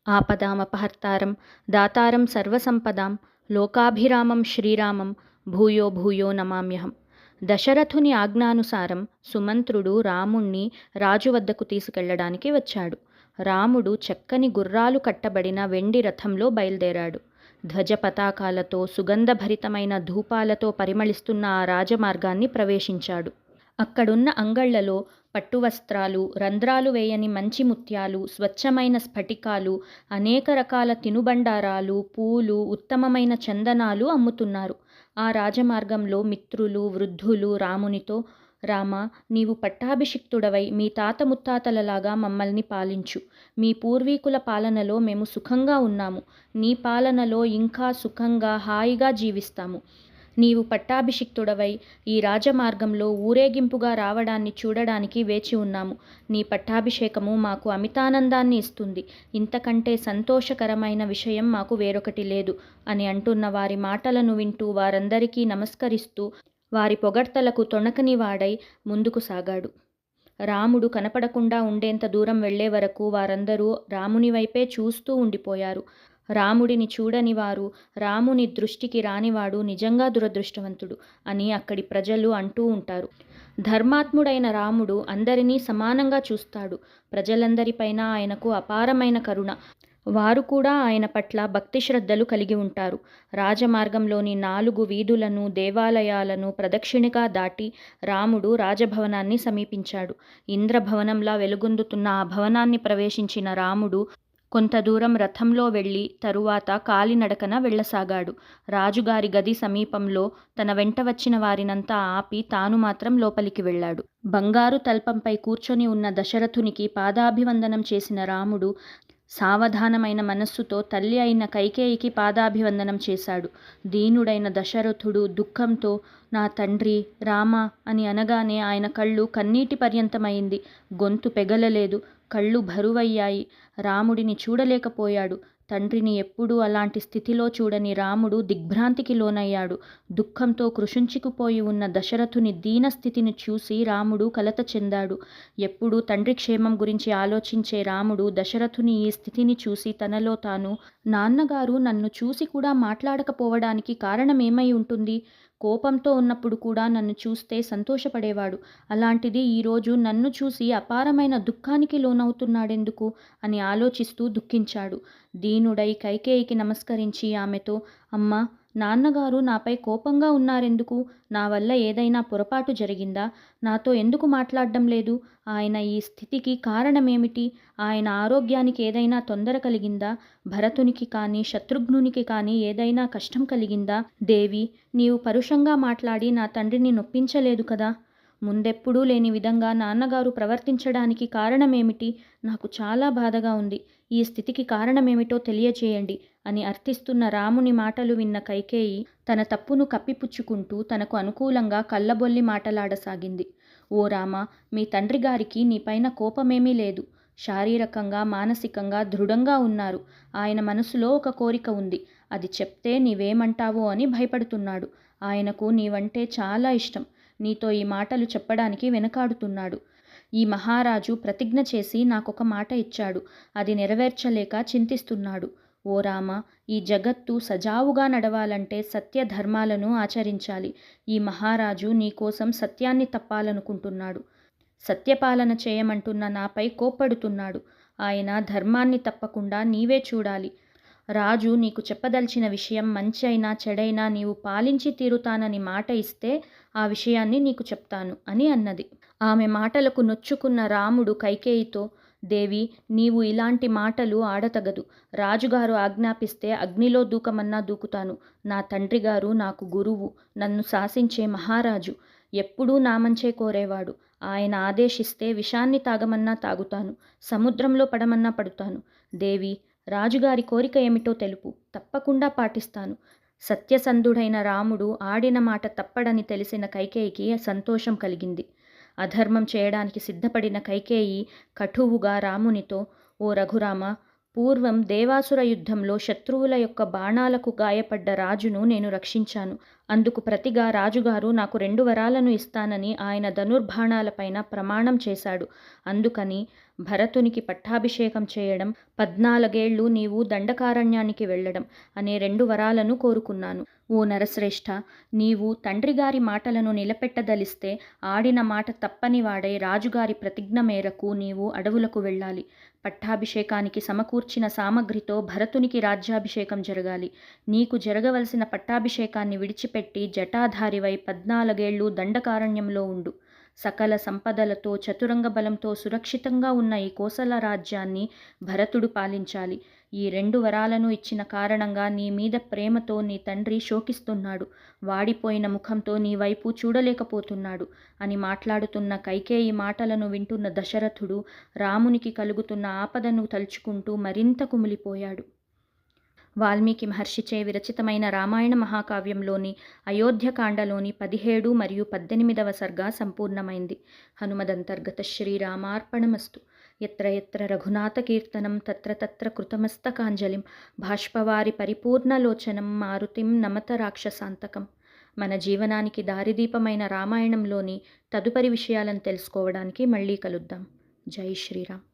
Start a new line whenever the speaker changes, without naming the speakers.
ఆపదామపహర్తారం దాతారం సర్వసంపదాం లోకాభిరామం శ్రీరామం భూయో భూయో నమామ్యహం. దశరథుని ఆజ్ఞానుసారం సుమంత్రుడు రాముణ్ణి రాజు వద్దకు తీసుకెళ్లడానికి వచ్చాడు. రాముడు చక్కని గుర్రాలు కట్టబడిన వెండి రథంలో బయలుదేరాడు. ధ్వజ పతాకాలతో సుగంధభరితమైన ధూపాలతో పరిమళిస్తున్న ఆ రాజమార్గాన్ని ప్రవేశించాడు. అక్కడున్న అంగళ్లలో పట్టువస్త్రాలు, రంధ్రాలు వేయని మంచి ముత్యాలు, స్వచ్ఛమైన స్ఫటికాలు, అనేక రకాల తినుబండారాలు, పూలు, ఉత్తమమైన చందనాలు అమ్ముతున్నారు. ఆ రాజమార్గంలో మిత్రులు, వృద్ధులు రామునితో, రామా, నీవు పట్టాభిషిక్తుడవై మీ తాత ముత్తాతలలాగా మమ్మల్ని పాలించు. మీ పూర్వీకుల పాలనలో మేము సుఖంగా ఉన్నాము. నీ పాలనలో ఇంకా సుఖంగా హాయిగా జీవిస్తాము. నీవు పట్టాభిషిక్తుడవై ఈ రాజమార్గంలో ఊరేగింపుగా రావడాన్ని చూడడానికి వేచి ఉన్నాము. నీ పట్టాభిషేకము మాకు అమితానందాన్ని ఇస్తుంది. ఇంతకంటే సంతోషకరమైన విషయం మాకు వేరొకటి లేదు అని అంటున్న వారి మాటలను వింటూ వారందరికీ నమస్కరిస్తూ వారి పొగడ్తలకు తొణకనివాడై ముందుకు సాగాడు. రాముడు కనపడకుండా ఉండేంత దూరం వెళ్లే వరకు వారందరూ రాముని వైపే చూస్తూ ఉండిపోయారు. రాముడిని చూడని వారు, రాముని దృష్టికి రానివాడు నిజంగా దురదృష్టవంతుడు అని అక్కడి ప్రజలు అంటూ ఉంటారు. ధర్మాత్ముడైన రాముడు అందరినీ సమానంగా చూస్తాడు. ప్రజలందరిపైన ఆయనకు అపారమైన కరుణ. వారు కూడా ఆయన పట్ల భక్తి శ్రద్ధలు కలిగి ఉంటారు. రాజమార్గంలోని 4 వీధులను, దేవాలయాలను ప్రదక్షిణగా దాటి రాముడు రాజభవనాన్ని సమీపించాడు. ఇంద్రభవనంలా వెలుగొందుతున్న ఆ భవనాన్ని ప్రవేశించిన రాముడు కొంత దూరం రథంలో వెళ్ళి తరువాత కాలినడకన వెళ్ళసాగాడు. రాజుగారి గది సమీపంలో తన వెంట వచ్చిన వారినంతా ఆపి తాను మాత్రం లోపలికి వెళ్ళాడు. బంగారు తల్పంపై కూర్చొని ఉన్న దశరథునికి పాదాభివందనం చేసిన రాముడు సావధానమైన మనస్సుతో తల్లి అయిన కైకేయికి పాదాభివందనం చేశాడు. దీనుడైన దశరథుడు దుఃఖంతో, నా తండ్రి రామా అని అనగానే ఆయన కళ్ళు కన్నీటి పర్యంతమైంది. గొంతు పెగలలేదు, కళ్ళు బరువయ్యాయి. రాముడిని చూడలేకపోయాడు. తండ్రిని ఎప్పుడూ అలాంటి స్థితిలో చూడని రాముడు దిగ్భ్రాంతికి లోనయ్యాడు. దుఃఖంతో కృశించుకుపోయి ఉన్న దశరథుని దీనస్థితిని చూసి రాముడు కలత చెందాడు. ఎప్పుడూ తండ్రి క్షేమం గురించి ఆలోచించే రాముడు దశరథుని ఈ స్థితిని చూసి తనలో తాను, నాన్నగారు నన్ను చూసి కూడా మాట్లాడకపోవడానికి కారణమేమై ఉంటుంది? కోపంతో ఉన్నప్పుడు కూడా నన్ను చూస్తే సంతోషపడేవాడు. అలాంటిది ఈరోజు నన్ను చూసి అపారమైన దుఃఖానికి లోనవుతున్నాడెందుకు అని ఆలోచిస్తూ దుఃఖించాడు. దీనుడై కైకేయికి నమస్కరించి ఆమెతో, అమ్మా, నాన్నగారు నాపై కోపంగా ఉన్నారెందుకు? నా వల్ల ఏదైనా పొరపాటు జరిగిందా? నాతో ఎందుకు మాట్లాడడం లేదు? ఆయన ఈ స్థితికి కారణమేమిటి? ఆయన ఆరోగ్యానికి ఏదైనా తొందర కలిగిందా? భరతునికి కానీ శత్రుఘ్నునికి కానీ ఏదైనా కష్టం కలిగిందా? దేవి, నీవు పరుషంగా మాట్లాడి నా తండ్రిని నొప్పించలేదు కదా? ముందెప్పుడూ లేని విధంగా నాన్నగారు ప్రవర్తించడానికి కారణమేమిటి? నాకు చాలా బాధగా ఉంది. ఈ స్థితికి కారణమేమిటో తెలియచేయండి అని అర్థిస్తున్న రాముని మాటలు విన్న కైకేయి తన తప్పును కప్పిపుచ్చుకుంటూ తనకు అనుకూలంగా కళ్ళబొల్లి మాటలాడసాగింది. ఓ రామా, మీ తండ్రి గారికి నీపైన కోపమేమీ లేదు. శారీరకంగా, మానసికంగా దృఢంగా ఉన్నారు. ఆయన మనసులో ఒక కోరిక ఉంది. అది చెప్తే నీవేమంటావో అని భయపడుతున్నాడు. ఆయనకు నీవంటే చాలా ఇష్టం. నీతో ఈ మాటలు చెప్పడానికి వెనకాడుతున్నాడు. ఈ మహారాజు ప్రతిజ్ఞ చేసి నాకొక మాట ఇచ్చాడు. అది నెరవేర్చలేక చింతిస్తున్నాడు. ఓ రామ, ఈ జగత్తు సజావుగా నడవాలంటే సత్య ధర్మాలను ఆచరించాలి. ఈ మహారాజు నీకోసం సత్యాన్ని తప్పాలనుకుంటున్నాడు. సత్యపాలన చేయమంటున్న నాపై కోప్పడుతున్నాడు. ఆయన ధర్మాన్ని తప్పకుండా నీవే చూడాలి. రాజు నీకు చెప్పదలిచిన విషయం మంచి అయినా చెడైనా నీవు పాలించి తీరుతానని మాట ఇస్తే ఆ విషయాన్ని నీకు చెప్తాను అని అన్నది. ఆమె మాటలకు నొచ్చుకున్న రాముడు కైకేయితో, దేవి, నీవు ఇలాంటి మాటలు ఆడతగదు. రాజుగారు ఆజ్ఞాపిస్తే అగ్నిలో దూకమన్నా దూకుతాను. నా తండ్రి గారు నాకు గురువు, నన్ను శాసించే మహారాజు. ఎప్పుడూ నా మంచే కోరేవాడు. ఆయన ఆదేశిస్తే విషాన్ని తాగమన్నా తాగుతాను, సముద్రంలో పడమన్నా పడుతాను. దేవి, రాజుగారి కోరిక ఏమిటో తెలుపు, తప్పకుండా పాటిస్తాను. సత్యసంధుడైన రాముడు ఆడిన మాట తప్పడని తెలిసిన కైకేయికి సంతోషం కలిగింది. అధర్మం చేయడానికి సిద్ధపడిన కైకేయి కఠువుగా రామునితో, ఓ రఘురామ, పూర్వం దేవాసుర యుద్ధంలో శత్రువుల యొక్క బాణాలకు గాయపడ్డ రాజును నేను రక్షించాను. అందుకు ప్రతిగా రాజుగారు నాకు 2 వరాలను ఇస్తానని ఆయన ధనుర్బాణాలపైన ప్రమాణం చేశాడు. అందుకని భరతునికి పట్టాభిషేకం చేయడం, 14 ఏళ్ళు నీవు దండకారణ్యానికి వెళ్ళడం అనే 2 వరాలను కోరుకున్నాను. ఓ నరశ్రేష్ఠ, నీవు తండ్రిగారి మాటలను నిలబెట్టదలిస్తే ఆడిన మాట తప్పని వాడై రాజుగారి ప్రతిజ్ఞ మేరకు నీవు అడవులకు వెళ్ళాలి. పట్టాభిషేకానికి సమకూర్చిన సామగ్రితో భరతునికి రాజ్యాభిషేకం జరగాలి. నీకు జరగవలసిన పట్టాభిషేకాన్ని విడిచిపెట్టి జటాధారివై 14 ఏళ్ళు దండకారణ్యంలో ఉండు. సకల సంపదలతో చతురంగ బలంతో సురక్షితంగా ఉన్న ఈ కోసల రాజ్యాన్ని భరతుడు పాలించాలి. ఈ 2 వరాలను ఇచ్చిన కారణంగా నీ మీద ప్రేమతో నీ తండ్రి శోకిస్తున్నాడు. వాడిపోయిన ముఖంతో నీ వైపు చూడలేకపోతున్నాడు అని మాట్లాడుతున్న కైకేయి మాటలను వింటున్న దశరథుడు రామునికి కలుగుతున్న ఆపదను తలుచుకుంటూ మరింత కుమిలిపోయాడు. వాల్మీకి మహర్షిచే విరచితమైన రామాయణ మహాకావ్యంలోని అయోధ్యకాండలోని 17 మరియు 18వ సర్గ సంపూర్ణమైంది. హనుమదంతర్గత శ్రీరామార్పణమస్తు. ఎత్ర ఎత్ర రఘునాథకీర్తనం తత్ర తత్ర కృతమస్తకాంజలిం బాష్పవారి పరిపూర్ణలోచనం మారుతిం నమత రాక్షసాంతకం. మన జీవనానికి దారిదీపమైన రామాయణంలోని తదుపరి విషయాలను తెలుసుకోవడానికి మళ్ళీ కలుద్దాం. జై శ్రీరామ్.